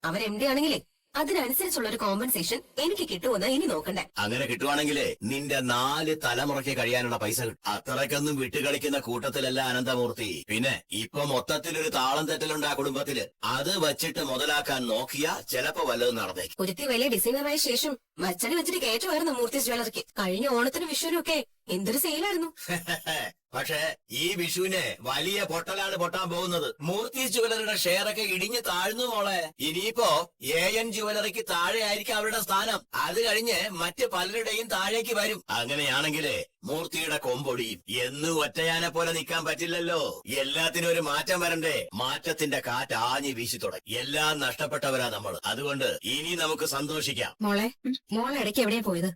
അവരെന്റെ ആണെങ്കിലേ അതിനനുസരിച്ചുള്ള ഒരു കോമ്പൻസേഷൻ എനിക്ക് കിട്ടുമെന്ന് ഇനി നോക്കണ്ടേ. അങ്ങനെ കിട്ടുവാണെങ്കിലേ നിന്റെ 4 തലമുറയ്ക്ക് കഴിയാനുള്ള പൈസ കിട്ടും. അത്രയ്ക്കൊന്നും വിട്ടുകളിക്കുന്ന കൂട്ടത്തിലല്ല അനന്തമൂർത്തി. പിന്നെ ഇപ്പൊ മൊത്തത്തിലൊരു താളം തെറ്റലുണ്ട് ആ കുടുംബത്തില്. അത് വച്ചിട്ട് മുതലാക്കാൻ നോക്കിയാ ചിലപ്പോ വല്ലതും നടന്നേക്കും. ഒരുത്തി വലിയ ഡിസൈനറായ ശേഷം മച്ചടി വെച്ചിട്ട് കയറ്റുമായിരുന്നു മൂർത്തി ജ്വല്ലറിക്ക്. കഴിഞ്ഞ ഓണത്തിനും വിഷുവിനും ഒക്കെ എന്തൊരു സെയിലായിരുന്നു. പക്ഷേ ഈ വിഷുവിന് വലിയ പൊട്ടലാണ് പൊട്ടാൻ പോകുന്നത്. മൂർത്തി ജുവലറിയുടെ ഷെയറൊക്കെ ഇടിഞ്ഞു താഴ്ന്നു മോളെ. ഇനിയിപ്പോ AN ജുവലറിക്ക് താഴെ ആയിരിക്കും അവരുടെ സ്ഥാനം. അത് കഴിഞ്ഞ് മറ്റ് പലരുടെയും താഴേക്ക് വരും. അങ്ങനെയാണെങ്കിലേ മൂർത്തിയുടെ കൊമ്പൊടിയും. എന്നും ഒറ്റയാനെ പോലെ നിൽക്കാൻ പറ്റില്ലല്ലോ. എല്ലാത്തിനും ഒരു മാറ്റം വരണ്ടേ. മാറ്റത്തിന്റെ കാറ്റ് ആഞ്ഞു വീശി തുടങ്ങി. എല്ലാം നഷ്ടപ്പെട്ടവരാ നമ്മൾ. അതുകൊണ്ട് ഇനി നമുക്ക് സന്തോഷിക്കാം. മോളെ ഇടയ്ക്ക് എവിടെയാ പോയത്?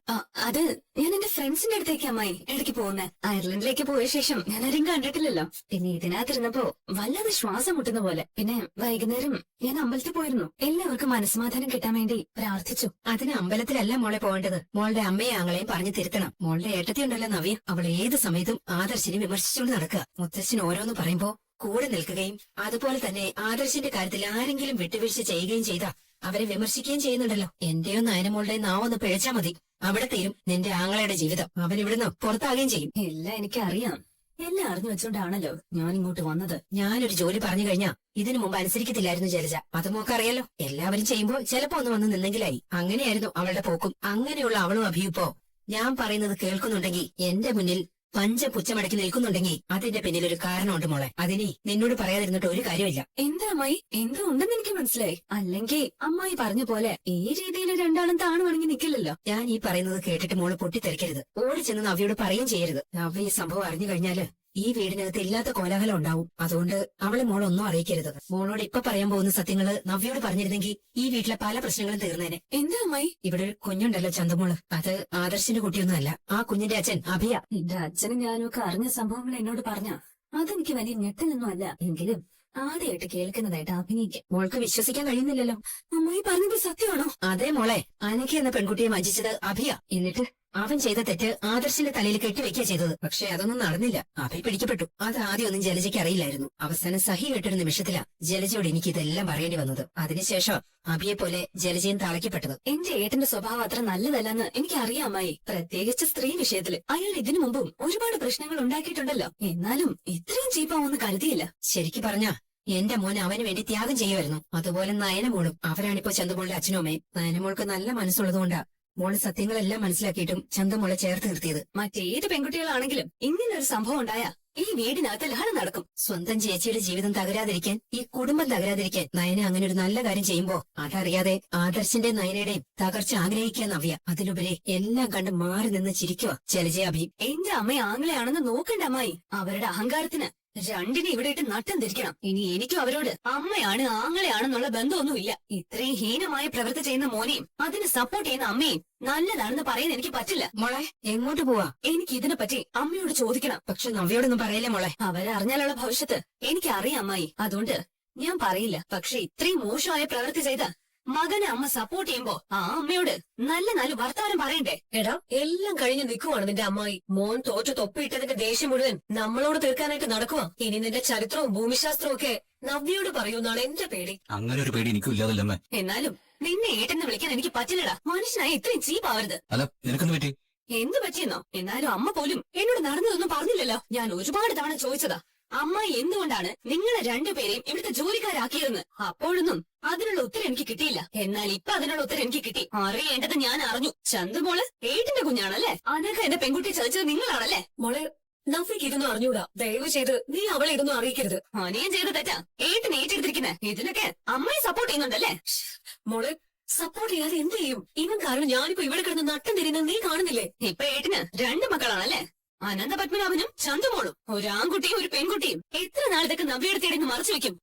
അത് ഞാൻ എന്റെ ഫ്രണ്ട്സിന്റെ അടുത്തേക്ക് അമ്മായി ഇടയ്ക്ക് പോകുന്നത്. അയർലൻഡിലേക്ക് പോയ ശേഷം ഞാൻ ആരും കണ്ടിട്ടില്ലല്ലോ. പിന്നെ ഇതിനകത്തിരുന്നപ്പോ വല്ലാതെ ശ്വാസം മുട്ടുന്ന പോലെ. പിന്നെ വൈകുന്നേരം ഞാൻ അമ്പലത്തിൽ പോയിരുന്നു. എല്ലാവർക്കും മനസ്സമാധാനം കിട്ടാൻ വേണ്ടി പ്രാർത്ഥിച്ചു. അതിന് അമ്പലത്തിലല്ല മോളെ പോകേണ്ടത്. മോളുടെ അമ്മയെ ആങ്ങളെയും പറഞ്ഞു തിരുത്തണം. മോളുടെ ഏട്ടത്തി ഉണ്ടല്ലോ നവ്യ, അവൾ ഏത് സമയത്തും ആദർശിനെ വിമർശിച്ചുകൊണ്ട് നടക്കുക. മുത്തശ്ശൻ ഓരോന്ന് പറയുമ്പോ കൂടെ നിൽക്കുകയും അതുപോലെ തന്നെ ആദർശിന്റെ കാര്യത്തിൽ ആരെങ്കിലും വിട്ടുവീഴ്ച ചെയ്യുകയും ചെയ്താ അവരെ വിമർശിക്കുകയും ചെയ്യുന്നുണ്ടല്ലോ. എന്റെയോ നയനമോളുടെ നാവൊന്ന് പിഴച്ചാ മതി, അവിടെ തീരും നിന്റെ ആങ്ങളയുടെ ജീവിതം. അവൻ ഇവിടുന്ന് പുറത്താകുകയും ചെയ്യും. എല്ലാം എനിക്കറിയാം. എല്ലാം അറിഞ്ഞു വെച്ചോണ്ടാണല്ലോ ഞാൻ ഇങ്ങോട്ട് വന്നത്. ഞാനൊരു ജോലി പറഞ്ഞു കഴിഞ്ഞാ ഇതിനു മുമ്പ് അനുസരിക്കത്തില്ലായിരുന്നു ജലജ. അത് മോക്കറിയാലോ. എല്ലാവരും ചെയ്യുമ്പോ ചിലപ്പോ ഒന്ന് വന്ന് നിന്നെങ്കിലായി. അങ്ങനെയായിരുന്നു അവളുടെ പോക്കും. അങ്ങനെയുള്ള അവളും അഭിയുപ്പോ ഞാൻ പറയുന്നത് കേൾക്കുന്നുണ്ടെങ്കിൽ, എന്റെ മുന്നിൽ പഞ്ചപുച്ഛമടക്കി നിൽക്കുന്നുണ്ടെങ്കിൽ അതിന്റെ പിന്നിൽ ഒരു കാരണമുണ്ട് മോളെ. അതിനെ നിന്നോട് പറയാതിരുന്നിട്ട് ഒരു കാര്യമില്ല. എന്താ അമ്മായി? എന്തോ ഉണ്ടെന്ന് എനിക്ക് മനസ്സിലായി. അല്ലെങ്കിൽ അമ്മായി പറഞ്ഞ പോലെ ഈ രീതിയിൽ രണ്ടാളും താണു വണങ്ങി നിൽക്കില്ലല്ലോ. ഞാൻ ഈ പറയുന്നത് കേട്ടിട്ട് മോള് പൊട്ടിത്തെറിക്കരുത്. ഓടി ചെന്ന് നവ്യയോട് പറയുകയും ചെയ്യരുത്. നവ്യ ഈ സംഭവം അറിഞ്ഞു കഴിഞ്ഞാല് ഈ വീടിനകത്ത് ഇല്ലാത്ത കോലാഹലം ഉണ്ടാവും. അതുകൊണ്ട് അവളെ മോളൊന്നും അറിയിക്കരുത്. മോളോട് ഇപ്പൊ പറയാൻ പോകുന്ന സത്യങ്ങള് നവ്യയോട് പറഞ്ഞിരുന്നെങ്കിൽ ഈ വീട്ടിലെ പല പ്രശ്നങ്ങളും തീർന്നേനെ. എന്താ അമ്മായി? ഇവിടെ ഒരു കുഞ്ഞുണ്ടല്ലോ ചന്തമോള്, അത് ആദർശിന്റെ കുട്ടിയൊന്നുമല്ല. ആ കുഞ്ഞിന്റെ അച്ഛൻ അഭിയ. എന്റെ അച്ഛനും ഞാനും ഒക്കെ അറിഞ്ഞ സംഭവങ്ങൾ എന്നോട് പറഞ്ഞ അതെനിക്ക് വലിയ ഞെട്ടലൊന്നും അല്ല. എങ്കിലും ആദ്യമായിട്ട് കേൾക്കുന്നതായിട്ട് അഭിനയിക്കാം. മോൾക്ക് വിശ്വസിക്കാൻ കഴിയുന്നില്ലല്ലോ. അമ്മായി പറഞ്ഞത് സത്യമാണോ? അതേ മോളെ, അനഘ എന്ന പെൺകുട്ടിയെ വഞ്ചിച്ചത് അഭിയ. എന്നിട്ട് അവൻ ചെയ്ത തെറ്റ് ആദർശിന്റെ തലയിൽ കെട്ടിവെക്കുക ചെയ്തത്. പക്ഷെ അതൊന്നും നടന്നില്ല. അഭി പിടിക്കപ്പെട്ടു. അത് ആദ്യം ഒന്നും ജലജയ്ക്ക് അറിയില്ലായിരുന്നു. അവസാനം സഹി കേട്ടൊരു നിമിഷത്തിലാ ജലജയോട് എനിക്ക് ഇതെല്ലാം പറയേണ്ടി വന്നത്. അതിനുശേഷം അഭിയെ പോലെ ജലജയും തളയ്ക്കപ്പെട്ടത്. എന്റെ ഏട്ടന്റെ സ്വഭാവം അത്ര നല്ലതല്ലെന്ന് എനിക്കറിയാം അമ്മായി. പ്രത്യേകിച്ച് സ്ത്രീ വിഷയത്തില് അയാൾ ഇതിനു മുമ്പും ഒരുപാട് പ്രശ്നങ്ങൾ ഉണ്ടാക്കിയിട്ടുണ്ടല്ലോ. എന്നാലും ഇത്രയും ചീപ്പാവെന്ന് കരുതിയില്ല. ശരിക്കു പറഞ്ഞാ എന്റെ മോൻ അവന് വേണ്ടി ത്യാഗം ചെയ്യുമായിരുന്നു. അതുപോലെ നയനമോളും. അവരാണിപ്പോ ചന്തമോളുടെ അച്ഛനും അമ്മയും. നയനമോൾക്ക് നല്ല മനസ്സുള്ളതുകൊണ്ടാ മോള് സത്യങ്ങളെല്ലാം മനസ്സിലാക്കിയിട്ടും ചന്തമോളെ ചേർത്ത് നിർത്തിയത്. മറ്റേത് പെൺകുട്ടികളാണെങ്കിലും ഇങ്ങനൊരു സംഭവം ഉണ്ടായ ഈ വീടിനകത്ത് ലഹളം നടക്കും. സ്വന്തം ചേച്ചിയുടെ ജീവിതം തകരാതിരിക്കാൻ, ഈ കുടുംബം തകരാതിരിക്കാൻ നയന അങ്ങനെ ഒരു നല്ല കാര്യം ചെയ്യുമ്പോ അതറിയാതെ ആദർശിന്റെ നയനയുടെയും തകർച്ച ആഗ്രഹിക്കുക നവ്യ. അതിലുപരി എല്ലാം കണ്ട് മാറി നിന്ന് ചിരിക്കുക ജലജയ അഭി. എന്റെ അമ്മ ആങ്ങളെയാണെന്ന് നോക്കണ്ട അമ്മായി. അവരുടെ അഹങ്കാരത്തിന് രണ്ടിനെ ഇവിടെ ഇട്ട് നട്ടം തിരിക്കണം. ഇനി എനിക്കും അവരോട് അമ്മയാണ് ആങ്ങളെയാണെന്നുള്ള ബന്ധമൊന്നുമില്ല. ഇത്രയും ഹീനമായ പ്രവൃത്തി ചെയ്യുന്ന മോനെയും അതിന് സപ്പോർട്ട് ചെയ്യുന്ന അമ്മയും നല്ലതാണെന്ന് പറയാൻ എനിക്ക് പറ്റില്ല. മോളെ എങ്ങോട്ട് പോവാ? എനിക്ക് ഇതിനെപ്പറ്റി അമ്മയോട് ചോദിക്കണം. പക്ഷെ നവ്യോടൊന്നും പറയില്ല മോളെ. അവരറിഞ്ഞാലുള്ള ഭവിഷ്യത്ത് എനിക്കറിയാം അമ്മായി. അതുകൊണ്ട് ഞാൻ പറയില്ല. പക്ഷെ ഇത്രയും മോശമായ പ്രവൃത്തി ചെയ്ത മകനെ അമ്മ സപ്പോർട്ട് ചെയ്യുമ്പോ ആ അമ്മയോട് നല്ല നല്ല വർത്തമാനം പറയണ്ടേ? എടാ, എല്ലാം കഴിഞ്ഞ് നിൽക്കുവാണ് നിന്റെ അമ്മായി. മോൻ തോറ്റു തൊപ്പിയിട്ടതിന്റെ ദേഷ്യം മുഴുവൻ നമ്മളോട് തീർക്കാനായിട്ട് നടക്കുക. ഇനി നിന്റെ ചരിത്രവും ഭൂമിശാസ്ത്രവും ഒക്കെ നവ്യയോട് പറയുമെന്നാണ് എന്റെ പേടി. അങ്ങനെ ഒരു പേടി എനിക്കും ഇല്ലാതല്ലേ. എന്നാലും നിന്നെ ഏട്ടെന്ന് വിളിക്കാൻ എനിക്ക് പറ്റില്ലടാ. മനുഷ്യനായി ഇത്രയും ചീപ്പാവരുത്. അല്ല, നിനക്കെന്ത് പറ്റി? എന്ത് പറ്റിയെന്നോ? എന്നാലും അമ്മ പോലും എന്നോട് നടന്നതൊന്നും പറഞ്ഞില്ലല്ലോ. ഞാൻ ഒരുപാട് തവണ ചോദിച്ചതാ, അമ്മായി എന്തുകൊണ്ടാണ് നിങ്ങളെ രണ്ടുപേരെയും ഇവിടുത്തെ ജോലിക്കാരാക്കിയതെന്ന്. അപ്പോഴൊന്നും അതിനുള്ള ഉത്തരം എനിക്ക് കിട്ടിയില്ല. എന്നാൽ ഇപ്പൊ അതിനുള്ള ഉത്തരം എനിക്ക് കിട്ടി. അറിയേണ്ടത് ഞാൻ അറിഞ്ഞു. ചന്തുമോള് ഏട്ടിന്റെ കുഞ്ഞാണല്ലേ? അനഘ എന്റെ പെൺകുട്ടി ചതിച്ചത് നിങ്ങളാണല്ലേ? മോളെ, നഫിക്ക് ഇതൊന്നും അറിഞ്ഞൂടാ. ദയവ് ചെയ്ത് നീ അവളെ ഇതൊന്നും അറിയിക്കരുത്. അനിയൻ ചെയ്ത തെറ്റാ ഏട്ടൻ ഏറ്റെടുത്തിരിക്കുന്നത്. ഇതിനൊക്കെ അമ്മയെ സപ്പോർട്ട് ചെയ്യുന്നുണ്ടല്ലേ? മോളെ, സപ്പോർട്ട് ചെയ്യാതെ എന്ത് ചെയ്യും? ഇവൻ കാരണം ഞാനിപ്പോ ഇവിടെ കിടന്ന് നട്ടം തിരിയുന്നത് നീ കാണുന്നില്ലേ? ഇപ്പൊ ഏട്ടന് 2 മക്കളാണല്ലേ? അനന്തപത്മനാഭനും ചന്തുമോളും. ഒരു ആൺകുട്ടിയും ഒരു പെൺകുട്ടിയും. എത്ര നാൾ ഇതൊക്കെ നവ്യയുടെ തേടി മറച്ചു വെക്കും?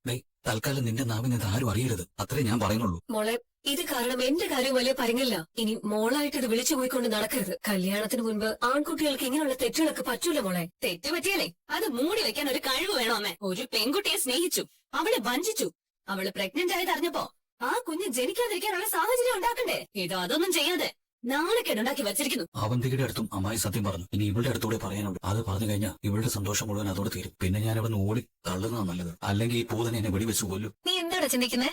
തൽക്കാലം നിന്റെ നാവിന് ഇത് ആരും അറിയരുത്. അത്രേ ഞാൻ പറയുന്നുള്ളൂ. മോളെ, ഇത് കാരണം എന്റെ കാര്യം വലിയ പരിങ്ങില്ല. ഇനി മോളായിട്ട് ഇത് വിളിച്ചു പോയിക്കൊണ്ട് നടക്കരുത്. കല്യാണത്തിന് മുൻപ് ആൺകുട്ടികൾക്ക് ഇങ്ങനെയുള്ള തെറ്റുകളൊക്കെ പറ്റൂല മോളെ. തെറ്റ് പറ്റിയാലേ അത് മൂടി വെക്കാൻ ഒരു കഴിവ് വേണോ അമ്മേ? ഒരു പെൺകുട്ടിയെ സ്നേഹിച്ചു, അവളെ വഞ്ചിച്ചു, അവള് പ്രഗ്നന്റ് ആയത് അറിഞ്ഞപ്പോ ആ കുഞ്ഞ് ജനിക്കാതിരിക്കാനുള്ള സാഹചര്യം ഉണ്ടാക്കണ്ടേ? ഇത് അതൊന്നും ചെയ്യാതെ നാണക്കേടുണ്ടാക്കി വച്ചിരിക്കുന്നു. അവന്തികയുടെ അടുത്തും അമ്മായി സത്യം പറഞ്ഞു. ഇനി ഇവളുടെ അടുത്തൂടെ പറയാനുണ്ട്. അത് പറഞ്ഞു കഴിഞ്ഞാൽ ഇവളുടെ സന്തോഷം മുഴുവൻ അതോടെ തീരും. പിന്നെ ഞാൻ അവിടെ നിന്ന് ഓടി തള്ളുന്നതാണ് നല്ലത്. അല്ലെങ്കിൽ ഈ പൂതനെ എന്നെ വെടിവെച്ച് കൊല്ലും. നീ എന്താടാ ചിന്തിക്കുന്നേ?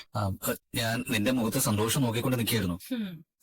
ഞാൻ നിന്റെ മുഖത്തെ സന്തോഷം നോക്കിക്കൊണ്ട് നിൽക്കുകയായിരുന്നു.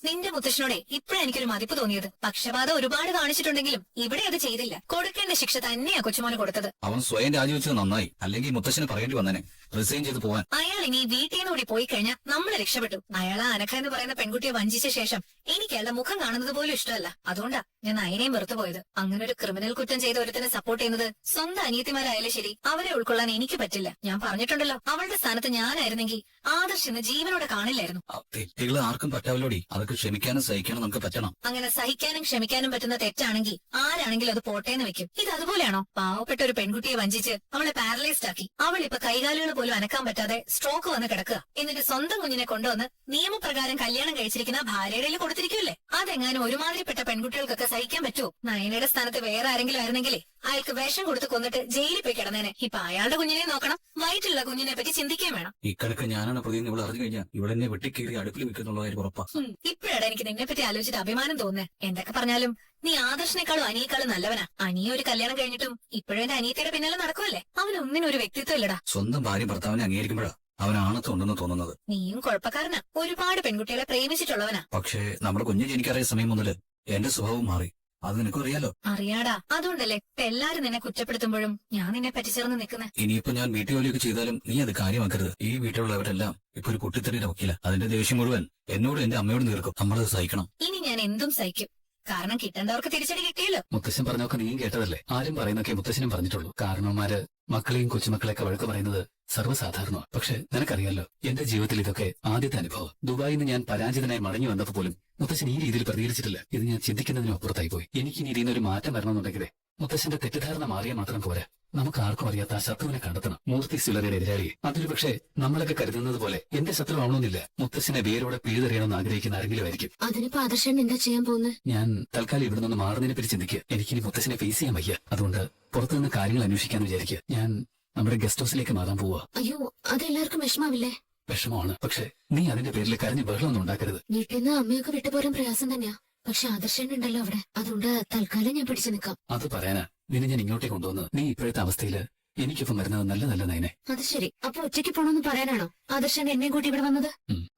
നിന്റെ മുത്തശ്ശനോടെ ഇപ്പഴാ എനിക്കൊരു മതിപ്പ് തോന്നിയത്. പക്ഷപാതം ഒരുപാട് കാണിച്ചിട്ടുണ്ടെങ്കിലും ഇവിടെ അത് ചെയ്തില്ല. കൊടുക്കേണ്ട ശിക്ഷ തന്നെയാ കൊച്ചുമോന് കൊടുത്തത്. അവൻ സ്വയം രാജിവെച്ചത് നന്നായി. അല്ലെങ്കിൽ മുത്തശ്ശന് പറയേണ്ടി വന്നേനെ റിസൈൻ ചെയ്ത് പോവാൻ. അയാൾ ഇനി വീട്ടിൽ നിന്ന് കൂടി പോയി കഴിഞ്ഞാൽ നമ്മൾ രക്ഷപ്പെട്ടു. അയാൾ അനക്ക എന്ന് പറയുന്ന പെൺകുട്ടിയെ വഞ്ചിച്ച ശേഷം എനിക്ക് അയാളുടെ മുഖം കാണുന്നത് പോലും ഇഷ്ടമല്ല. അതുകൊണ്ടാ ഞാൻ നയനെയും വെറുത്തു പോയത്. അങ്ങനെ ഒരു ക്രിമിനൽ കുറ്റം ചെയ്ത ഒരുത്തനെ സപ്പോർട്ട് ചെയ്യുന്നത് സ്വന്തം അനിയത്തിമാരായാലും ശരി, അവരെ ഉൾക്കൊള്ളാൻ എനിക്ക് പറ്റില്ല. ഞാൻ പറഞ്ഞിട്ടുണ്ടല്ലോ, അവളുടെ സ്ഥാനത്ത് ഞാനായിരുന്നെങ്കിൽ ആദർശിന് ജീവനോടെ കാണില്ലായിരുന്നു. തെറ്റുകൾ ആർക്കും പറ്റാവല്ലോടി. അതൊക്കെ ക്ഷമിക്കാനും സഹിക്കാനും നമുക്ക് പറ്റണം. അങ്ങനെ സഹിക്കാനും ക്ഷമിക്കാനും പറ്റുന്ന തെറ്റാണെങ്കിൽ ആരാണെങ്കിലും അത് പോട്ടേന്ന് വെക്കും. ഇത് അതുപോലെയാണോ? പാവപ്പെട്ട ഒരു പെൺകുട്ടിയെ വഞ്ചിച്ച് അവളെ പാരലൈസ്ഡ് ആക്കി. അവൾ ഇപ്പൊ കൈകാലുകൾ പോലും അനക്കാൻ പറ്റാതെ സ്ട്രോക്ക് വന്ന് കിടക്കുക. എന്നിട്ട് സ്വന്തം കുഞ്ഞിനെ കൊണ്ടുവന്ന് നിയമപ്രകാരം കല്യാണം കഴിച്ചിരിക്കുന്ന ഭാര്യയുടെ കൊടുത്തിരിക്കുമല്ലേ? അതെങ്ങാനും ഒരുമാതിരിപ്പെട്ട പെൺകുട്ടികൾക്കൊക്കെ സഹിക്കാൻ പറ്റുമോ? നയനയുടെ സ്ഥാനത്ത് വേറെ ആരെങ്കിലും ആയിരുന്നെങ്കിലേ അയാൾക്ക് വിഷം കൊടുത്ത് കൊന്നിട്ട് ജയിലിൽ പോയി കിടന്നേനെ. ഇപ്പൊ അയാളുടെ കുഞ്ഞിനെ നോക്കണം, വയറ്റിലുള്ള കുഞ്ഞിനെ പറ്റി ചിന്തിക്കാൻ വേണം. ഇക്കണക്ക് ഞാനാണ് പ്രതിയെന്ന് ഇവിടെ അറിഞ്ഞു കഴിഞ്ഞാൽ ഇവിടെ എന്നെ വെട്ടിക്കേറി അടുപ്പിൽ വെക്കുന്നുള്ള കാര്യം ഉറപ്പാ. ഇപ്പോഴാണ് എനിക്ക് നിന്നെ പറ്റി ആലോചിച്ചിട്ട് അഭിമാനം തോന്നുന്നേ. എന്തൊക്കെ പറഞ്ഞാലും നീ ആദർശിനേക്കാളും അനിയേക്കാളും നല്ലവനാ. അനിയെ ഒരു കല്യാണം കഴിഞ്ഞിട്ടും ഇപ്പോഴും എന്റെ അനിയത്തിയുടെ പിന്നാലെ നടക്കുമല്ലേ? അവനൊന്നിനും ഒരു വ്യക്തിത്വം ഇല്ലടാ. സ്വന്തം ഭാര്യ ഭർത്താവിനെ അംഗീകരിക്കുമ്പോഴാ അവൻ ആണത്തുണ്ടെന്ന് തോന്നുന്നത്. നീയും കുഴപ്പക്കാരനാ. ഒരുപാട് പെൺകുട്ടികളെ പ്രേമിച്ചിട്ടുള്ളവനാ. പക്ഷേ നമ്മുടെ കുഞ്ഞ് ജനിക്കാറായ സമയം മുതല് എന്റെ സ്വഭാവം മാറി. അത് നിനക്കും അറിയാലോ. അറിയാടാ. അതുകൊണ്ടല്ലേ ഇപ്പൊ എല്ലാരും നിന്നെ കുറ്റപ്പെടുത്തുമ്പോഴും ഞാൻ നിന്നെ പറ്റിച്ചേർന്ന് നിൽക്കുന്നേ. ഇനിയിപ്പോ ഞാൻ വീട്ടുജോലിയൊക്കെ ചെയ്താലും നീ അത് കാര്യമാക്കരുത്. ഈ വീട്ടിലുള്ളവരെല്ലാം ഇപ്പൊ ഒരു പൊട്ടിത്തെറിയുടെ വക്കില. അതിന്റെ ദേഷ്യം മുഴുവൻ എന്നോട് എന്റെ അമ്മയോട് തീർക്കും. നമ്മളത് സഹിക്കണം. ഇനി ഞാൻ എന്തും സഹിക്കും. കാരണം കിട്ടേണ്ടവർക്ക് തിരിച്ചടി കിട്ടിയല്ലോ. മുത്തശ്ശൻ പറഞ്ഞൊക്കെ നീയും കേട്ടതല്ലേ. ആരും പറയുന്നൊക്കെ മുത്തശ്ശനും പറഞ്ഞിട്ടുള്ളൂ. കാരണവന്മാര് മക്കളെയും കൊച്ചുമക്കളെയൊക്കെ വഴക്ക് പറയുന്നത് സർവ്വസാധാരണമാണ്. പക്ഷെ നിനക്കറിയാലോ, എന്റെ ജീവിതത്തിൽ ഇതൊക്കെ ആദ്യത്തെ അനുഭവം. ദുബായിൽ നിന്ന് ഞാൻ പരാജിതനായി മടങ്ങി വന്നപ്പോ പോലും മുത്തശ്ശൻ ഈ രീതിയിൽ പ്രതികരിച്ചിട്ടില്ല. ഇത് ഞാൻ ചിന്തിക്കുന്നതിനും അപ്പുറത്തായി പോയി. എനിക്കിനി ഇതിൽ നിന്നൊരു മാറ്റം വരണമെന്നുണ്ടെങ്കിലേ മുത്തശ്ശന്റെ തെറ്റിദ്ധാരണ മാറിയാൽ മാത്രം പോരാ. നമുക്ക് ആർക്കും അറിയാത്ത ആ ശത്രുവിനെ കണ്ടെത്തണം. മൂർത്തി സുലറിയുടെ എതിരാളിയെ. അതൊരു പക്ഷേ നമ്മളൊക്കെ കരുതുന്നത് പോലെ എന്റെ ശത്രു ആവണമെന്നില്ല. മുത്തശ്ശനെ വേരോടെ പിഴുതെറിയണമെന്ന് ആഗ്രഹിക്കുന്ന ആരെങ്കിലും ആയിരിക്കും. അതിനിപ്പോ ആദർശൻ എന്താ ചെയ്യാൻ പോകുന്നത്? ഞാൻ തൽക്കാലം ഇവിടെ നിന്ന് മാറുന്നതിനെ പറ്റി ചിന്തിക്കുക. എനിക്കിനി മുത്തശ്ശനെ ഫേസ് ചെയ്യാൻ വയ്യ. അതുകൊണ്ട് പുറത്തുനിന്ന് കാര്യങ്ങൾ അന്വേഷിക്കാന്ന് വിചാരിക്കുക. ഞാൻ നമ്മുടെ ഗസ്റ്റ് ഹൗസിലേക്ക് മാറാൻ പോവാ. അയ്യോ, അതെല്ലാവർക്കും വിഷമാവില്ലേ? വിഷമമാണ്. പക്ഷെ നീ അതിന്റെ പേരിൽ കരഞ്ഞ് ബഹളമൊന്നും ഉണ്ടാക്കരുത്. വീട്ടിൽ നിന്ന് അമ്മയൊക്കെ വിട്ടുപോരാൻ പ്രയാസം തന്നെയാ. പക്ഷെ ആദർശൻ ഉണ്ടല്ലോ അവിടെ. അതുകൊണ്ട് തൽക്കാലം ഞാൻ പിടിച്ചു നിൽക്കാം. അത് പറയാനാ നിന്നെ ഞാൻ ഇങ്ങോട്ടേക്ക് കൊണ്ടുവന്ന്. നീ ഇപ്പോഴത്തെ അവസ്ഥയില് എനിക്കിപ്പം വരുന്നത് നല്ലതല്ല നയനെ. അത് ശരി. അപ്പൊ ഒറ്റയ്ക്ക് പോണെന്ന് പറയാനാണോ ആദർശൻ എന്നെ കൂട്ടി ഇവിടെ വന്നത്?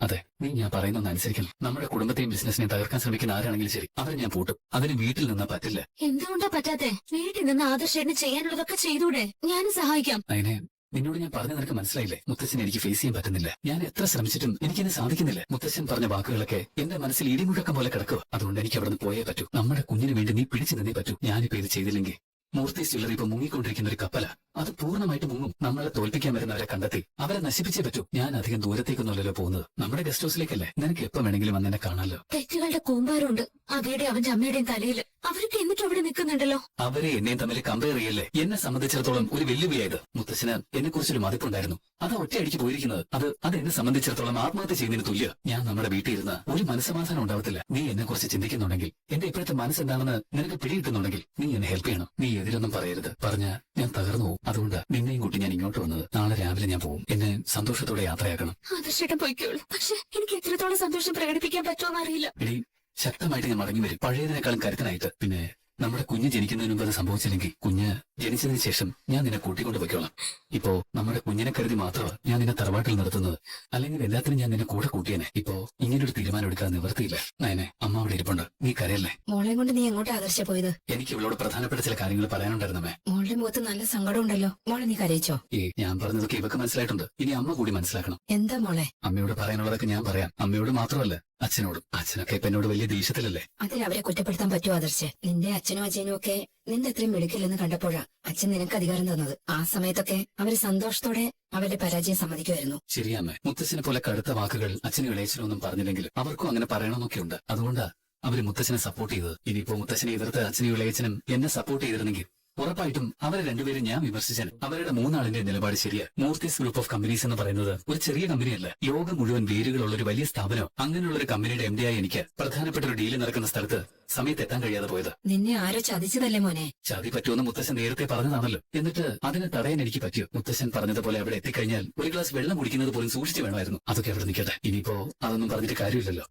അതെ, നീ ഞാൻ പറയുന്നൊന്ന് അനുസരിക്കണം. നമ്മുടെ കുടുംബത്തെയും ബിസിനസിനെയും തകർക്കാൻ ശ്രമിക്കുന്ന ആരാണെങ്കിലും ശരി, അവരെ ഞാൻ പൂട്ടും. അതിന് വീട്ടിൽ നിന്നാ പറ്റില്ല. എന്തുകൊണ്ടാ പറ്റാത്തെ? വീട്ടിൽ നിന്ന് ആദർശന് ചെയ്യാനുള്ളതൊക്കെ ചെയ്തൂടെ? ഞാനും സഹായിക്കാം. നയനെ, നിന്നോട് ഞാൻ പറഞ്ഞ നിനക്ക് മനസ്സിലായില്ലേ? മുത്തശ്ശനെ എനിക്ക് ഫേസ് ചെയ്യാൻ പറ്റുന്നില്ല. ഞാൻ എത്ര ശ്രമിച്ചിട്ടും എനിക്കിത് സാധിക്കുന്നില്ല. മുത്തശ്ശൻ പറഞ്ഞ വാക്കുകളൊക്കെ എന്റെ മനസ്സിൽ ഇടിമുഴക്കം പോലെ കിടക്കുക. അതുകൊണ്ട് എനിക്ക് അവിടെ നിന്ന് പോയേ പറ്റൂ. നമ്മുടെ കുഞ്ഞിന് വേണ്ടി നീ പിടിച്ചു നിന്നേ പറ്റൂ. ഞാനിപ്പോ ഇത് ചെയ്തില്ലെങ്കിൽ മൂർത്തി ജ്വല്ലറി ഇപ്പൊ മുങ്ങിക്കൊണ്ടിരിക്കുന്ന ഒരു കപ്പല. അത് പൂർണ്ണമായിട്ട് മുങ്ങും. നമ്മളെ തോൽപ്പിക്കാൻ വരുന്നവരെ കണ്ടെത്തി അവരെ നശിപ്പിച്ചേ പറ്റൂ. ഞാൻ അധികം ദൂരത്തേക്കൊന്നുമല്ലല്ലോ പോകുന്നത്. നമ്മുടെ ഗസ്റ്റ് ഹൗസിലേക്കല്ലേ. നിനക്ക് എപ്പോ വേണമെങ്കിലും വന്നെന്നെ കാണാലോ. തെറ്റുകളുടെ കൂമ്പാരമുണ്ട് അവയുടെ അവന്റെ അമ്മയുടെയും തലയിൽ. അവരൊക്കെ എന്നിട്ട് അവിടെ നിൽക്കുന്നുണ്ടല്ലോ. അവരെ എന്നെയും തമ്മിൽ കമ്പയർ ചെയ്യല്ലേ. എന്നെ സംബന്ധിച്ചിടത്തോളം ഒരു വെല്ലുവിളിയായത്. മുത്തശ്ശന് എന്നെ കുറിച്ചൊരു മതിപ്പുണ്ടായിരുന്നു. അത് ഒറ്റയടിക്ക് പോയിരിക്കുന്നത്. അത് എന്നെ സംബന്ധിച്ചിടത്തോളം ആത്മഹത്യ ചെയ്യുന്നതിന് തുല്യ. ഞാൻ നമ്മുടെ വീട്ടിൽ ഇരുന്ന് ഒരു മനസ്സമാധാനം ഉണ്ടാവത്തില്ല. നീ എന്നെ കുറിച്ച് ചിന്തിക്കുന്നുണ്ടെങ്കിൽ, എന്റെ ഇപ്പോഴത്തെ മനസ്സെന്താണെന്ന് നിനക്ക് പിടികിട്ടുന്നുണ്ടെങ്കിൽ നീ എന്നെ ഹെൽപ്പ് ചെയ്യണം. നീ എതിരൊന്നും പറയരുത്. പറഞ്ഞ ഞാൻ തകർന്നു പോകും. അതുകൊണ്ട് നിന്നെയും കൂട്ടി ഞാൻ ഇങ്ങോട്ട് വന്നത്. നാളെ രാവിലെ ഞാൻ പോകും. എന്നെ സന്തോഷത്തോടെ യാത്രയാക്കണം. ആദർശേട്ടൻ പോയിക്കോളൂ. പക്ഷെ എനിക്ക് എത്രത്തോളം സന്തോഷം പ്രകടിപ്പിക്കാൻ പറ്റുമോ അറിയില്ല. എടി, ശക്തമായിട്ട് ഞാൻ മടങ്ങി വരും. പഴയതിനേക്കാളും കരുത്തനായിട്ട്. പിന്നെ നമ്മുടെ കുഞ്ഞ് ജനിക്കുന്നതിന് മുമ്പ് അത് സംഭവിച്ചില്ലെങ്കിൽ കുഞ്ഞ് ജനിച്ചതിന് ശേഷം ഞാൻ നിന്നെ കൂട്ടിക്കൊണ്ട് പോയിക്കോളാം. ഇപ്പോ നമ്മുടെ കുഞ്ഞിനെ കരുതി മാത്രമാണ് ഞാൻ നിന്നെ തറവാട്ടിൽ നിർത്തുന്നത്. അല്ലെങ്കിൽ എല്ലാത്തിനും ഞാൻ നിന്നെ കൂടെ കൂട്ടിയേനെ. ഇപ്പോ ഇങ്ങനൊരു തീരുമാനം എടുക്കാൻ നിവർത്തിയില്ല. നയനെ, അമ്മ അവിടെ ഇരിപ്പുണ്ട്. നീ കരയല്ലേ. മോളെ കൊണ്ട് നീ എങ്ങോട്ട് ആദർശ പോയത്? എനിക്ക് ഇവളോട് പ്രധാനപ്പെട്ട ചില കാര്യങ്ങൾ പറയാനുണ്ടായിരുന്നമ്മേ. മോളുടെ മുഖത്ത് നല്ല സങ്കടം ഉണ്ടല്ലോ. മോളെ നീ കരയിച്ചോ? ഞാൻ പറഞ്ഞതൊക്കെ ഇവക്ക് മനസ്സിലായിട്ടുണ്ട്. ഇനി അമ്മ കൂടി മനസ്സിലാക്കണം. എന്താ മോളെ? അമ്മയോട് പറയാനുള്ളതൊക്കെ ഞാൻ പറയാം. അമ്മയോട് മാത്രമല്ല, അച്ഛനോടും. അച്ഛനൊക്കെ ഇപ്പൊ എന്നോട് വലിയ ദേഷ്യത്തിലല്ലേ. അതിൽ അവരെ കുറ്റപ്പെടുത്താൻ പറ്റുമോ ആദർശ്? നിന്റെ അച്ഛനും അച്ഛനും ഒക്കെ നിന്റെ അത്രയും മെടുക്കില്ലെന്ന് കണ്ടപ്പോഴാ അച്ഛൻ നിനക്ക് അധികാരം തന്നത്. ആ സമയത്തൊക്കെ അവര് സന്തോഷത്തോടെ അവരുടെ പരാജയം സമ്മതിക്കുമായിരുന്നു. ശരിയമ്മേ, മുത്തച്ഛനെ പോലെ കടുത്ത വാക്കുകൾ അച്ഛനും ഇളയച്ചനും ഒന്നും പറഞ്ഞില്ലെങ്കിലും അവർക്കും അങ്ങനെ പറയണമെന്നൊക്കെ ഉണ്ട്. അതുകൊണ്ടാ അവര് മുത്തച്ഛനെ സപ്പോർട്ട് ചെയ്തത്. ഇനിയിപ്പോ മുത്തച്ഛനെ എതിർത്ത് അച്ഛനും ഇളയച്ചനും എന്നെ സപ്പോർട്ട് ചെയ്തിരുന്നെങ്കിൽ ഉറപ്പായിട്ടും അവരെ രണ്ടുപേരും ഞാൻ വിമർശിച്ചാൽ. അവരുടെ മൂന്നാളിന്റെ നിലപാട് ശരിയാ. മൂർത്തിസ് ഗ്രൂപ്പ് ഓഫ് കമ്പനീസ് എന്ന് പറയുന്നത് ഒരു ചെറിയ കമ്പനിയല്ല. ലോകം മുഴുവൻ വേരുകളുള്ള ഒരു വലിയ സ്ഥാപനം. അങ്ങനെയുള്ള ഒരു കമ്പനിയുടെ MD ആയി എനിക്ക് പ്രധാനപ്പെട്ട ഒരു ഡീല് നടക്കുന്ന സ്ഥലത്ത് സമയത്ത് എത്താൻ കഴിയാതെ പോയത്. നിന്നെ ആരോ ചതിച്ചതല്ലേ മോനെ? ചതി പറ്റുമെന്ന് മുത്തശ്ശൻ നേരത്തെ പറഞ്ഞതാണല്ലോ. എന്നിട്ട് അതിനെ തടയാൻ എനിക്ക് പറ്റിയോ? മുത്തശ്ശൻ പറഞ്ഞതുപോലെ അവിടെ എത്തിക്കഴിഞ്ഞാൽ ഒരു ഗ്ലാസ് വെള്ളം കുടിക്കുന്നത് പോലും സൂക്ഷിച്ചു വേണമായിരുന്നു. അതൊക്കെ അവിടെ നിൽക്കട്ടെ. ഇനിയിപ്പോ അതൊന്നും പറഞ്ഞിട്ട് കാര്യമില്ലല്ലോ.